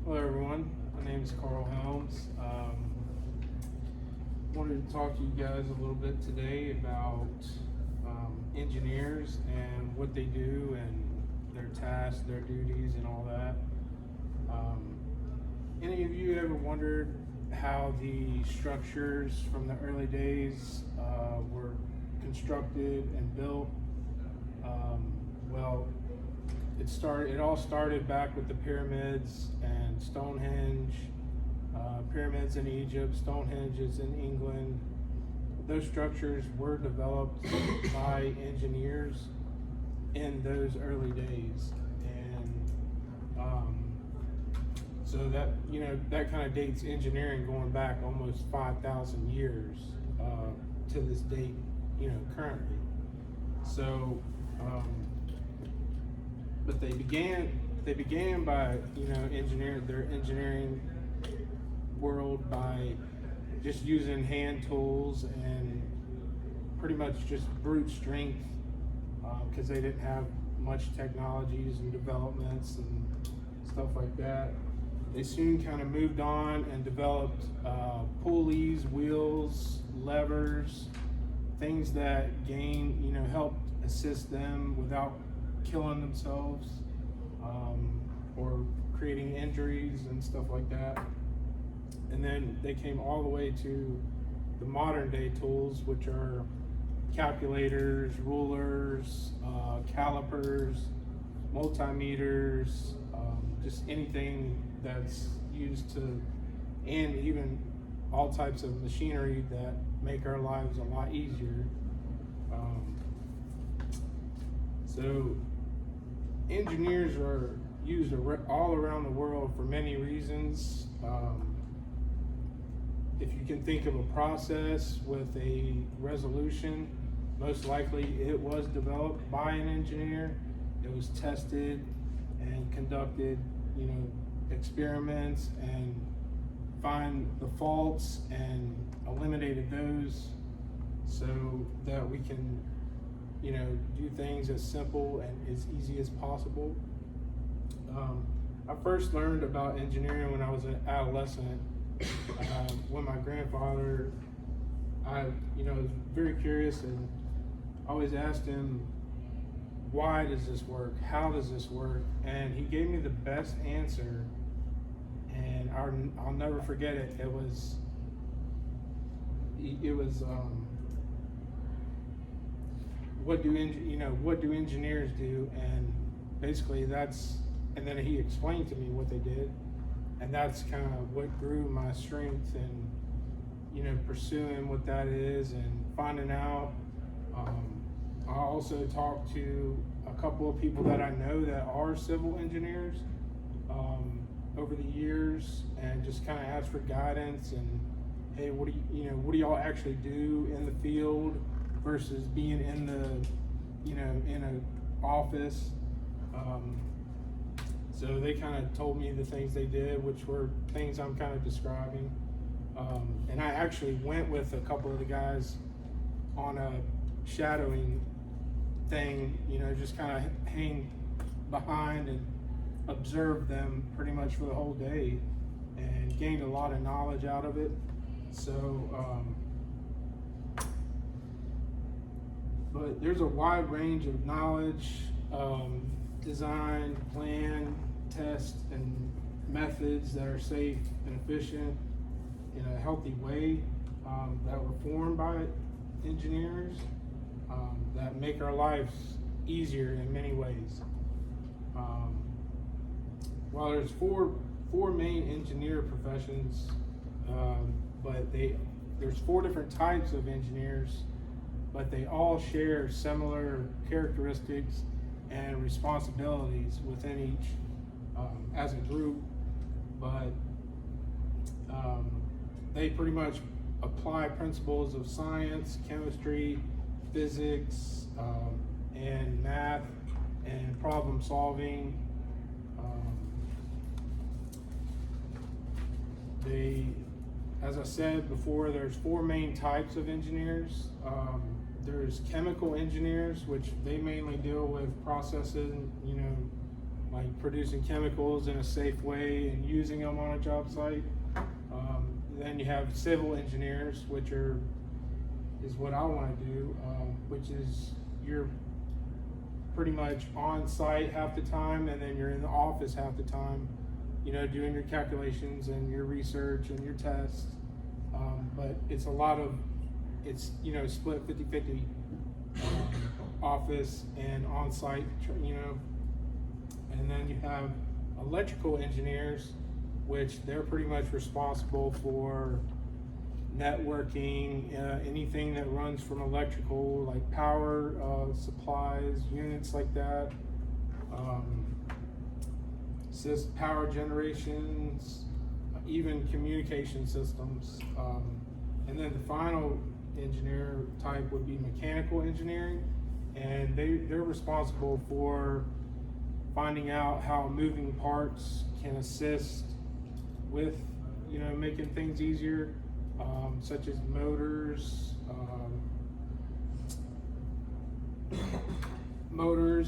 Hello, everyone. My name is Karl Helms. Wanted to talk to you guys a little bit today about engineers and what they do and their tasks, their duties, and all that. Any of you ever wondered how the structures from the early days were constructed and built? Well, it all started back with the pyramids and Stonehenge. Pyramids in Egypt, Stonehenge is in England. Those structures were developed by engineers in those early days, and so that kind of dates engineering going back almost 5,000 years to this date, currently. So. But they began by their engineering world by just using hand tools and pretty much just brute strength, because they didn't have much technologies and developments and stuff like that. They soon kind of moved on and developed pulleys, wheels, levers, things that helped assist them without killing themselves or creating injuries and stuff like that. And then they came all the way to the modern day tools, which are calculators, rulers, calipers, multimeters, just anything that's used to, and even all types of machinery that make our lives a lot easier. So engineers are used all around the world for many reasons. If you can think of a process with a resolution, most likely it was developed by an engineer. It was tested and conducted, experiments and find the faults and eliminated those so that we can do things as simple and as easy as possible. I first learned about engineering when I was an adolescent. When my grandfather, I was very curious and always asked him, why does this work? How does this work? And he gave me the best answer, and I'll never forget it. It was what do engineers do? And basically and then he explained to me what they did, and that's kind of what grew my strength and pursuing what that is and finding out. I also talked to a couple of people that I know that are civil engineers over the years, and just kind of asked for guidance and, hey, what do y'all actually do in the field versus being in an office. So they kind of told me the things they did, which were things I'm kind of describing. And I actually went with a couple of the guys on a shadowing thing, just kind of hang behind and observe them pretty much for the whole day, and gained a lot of knowledge out of it. So, but there's a wide range of knowledge, design, plan, test, and methods that are safe and efficient in a healthy way, that were formed by engineers, that make our lives easier in many ways. While there's four main engineer professions, but there's four different types of engineers, but they all share similar characteristics and responsibilities within each as a group, but they pretty much apply principles of science, chemistry, physics, and math and problem solving. As I said before, there's four main types of engineers. There's chemical engineers, which they mainly deal with processing, like producing chemicals in a safe way and using them on a job site. Then you have civil engineers, which is what I want to do, which is you're pretty much on site half the time, and then you're in the office half the time, you know, doing your calculations and your research and your tests. But it's you know, split 50-50 office and on-site, you know. And then you have electrical engineers, which they're pretty much responsible for networking, anything that runs from electrical, like power supplies, units like that, power generations, even communication systems. And then the final engineer type would be mechanical engineering, and they're responsible for finding out how moving parts can assist with, you know, making things easier, such as motors,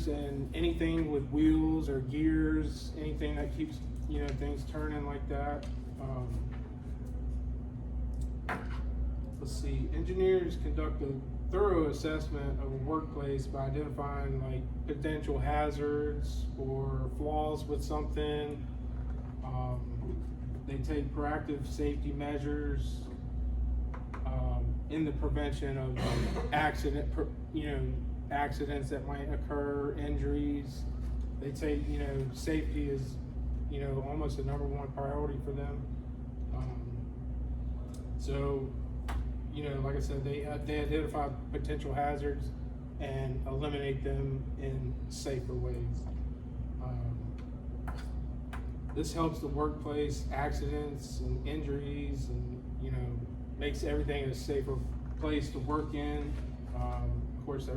and anything with wheels or gears, anything that keeps, you know, things turning like that. Let's see, engineers conduct a thorough assessment of a workplace by identifying like potential hazards or flaws with something. They take proactive safety measures in the prevention of accidents that might occur, injuries. They take, you know, safety is, you know, almost the #1 priority for them. So, you know, like I said, they identify potential hazards and eliminate them in safer ways. This helps the workplace accidents and injuries, and, you know, makes everything a safer place to work in. Of course,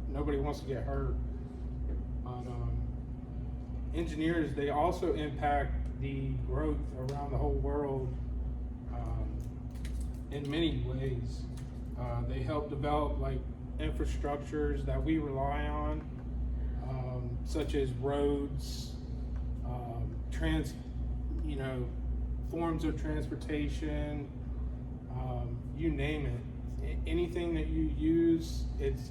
nobody wants to get hurt. Engineers, they also impact the growth around the whole world in many ways. They help develop like infrastructures that we rely on, such as roads, forms of transportation, you name it. Anything that you use,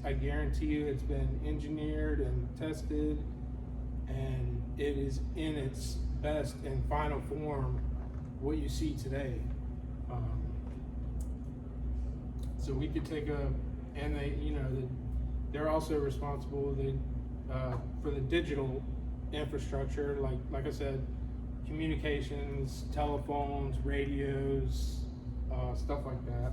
I guarantee you it's been engineered and tested, and it is in its best and final form what you see today. So we could take they're also responsible for the digital infrastructure, like I said, communications, telephones, radios, stuff like that.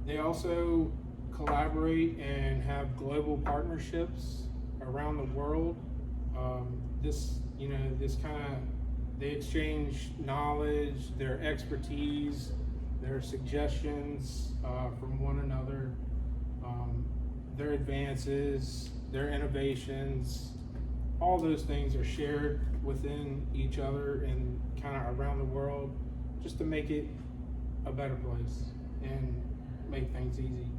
They also collaborate and have global partnerships around the world. They exchange knowledge, their expertise, their suggestions from one another, their advances, their innovations. All those things are shared within each other and kind of around the world, just to make it a better place and make things easy.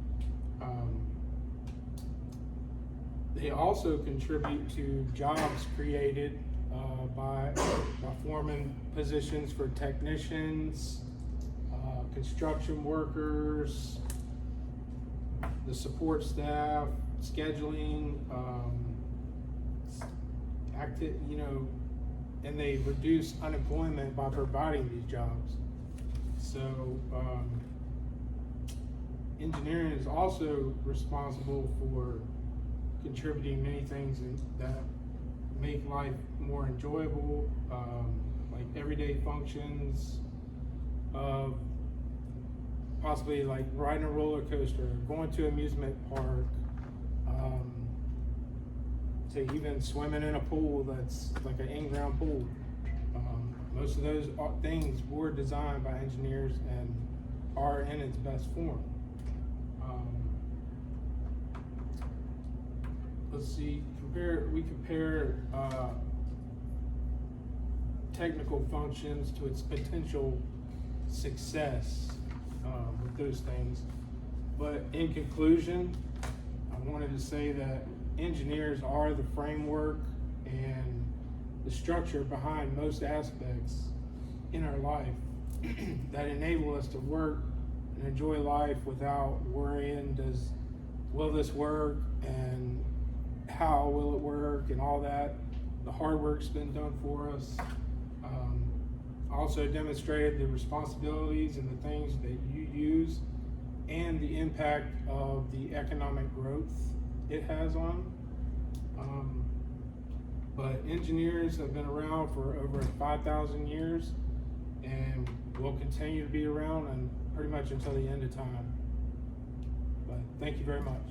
They also contribute to jobs created by forming positions for technicians, construction workers, the support staff, scheduling, and they reduce unemployment by providing these jobs. So engineering is also responsible for contributing many things that make life more enjoyable, like everyday functions of possibly like riding a roller coaster, going to an amusement park, to even swimming in a pool that's like an in-ground pool. Most of those things were designed by engineers and are in its best form. Let's see, we compare technical functions to its potential success with those things. But in conclusion, wanted to say that engineers are the framework and the structure behind most aspects in our life that enable us to work and enjoy life without worrying, will this work, and how will it work, and all that. The hard work's been done for us. Also demonstrated the responsibilities and the things that you use and the impact of the economic growth it has on. But engineers have been around for over 5,000 years and will continue to be around and pretty much until the end of time. But thank you very much.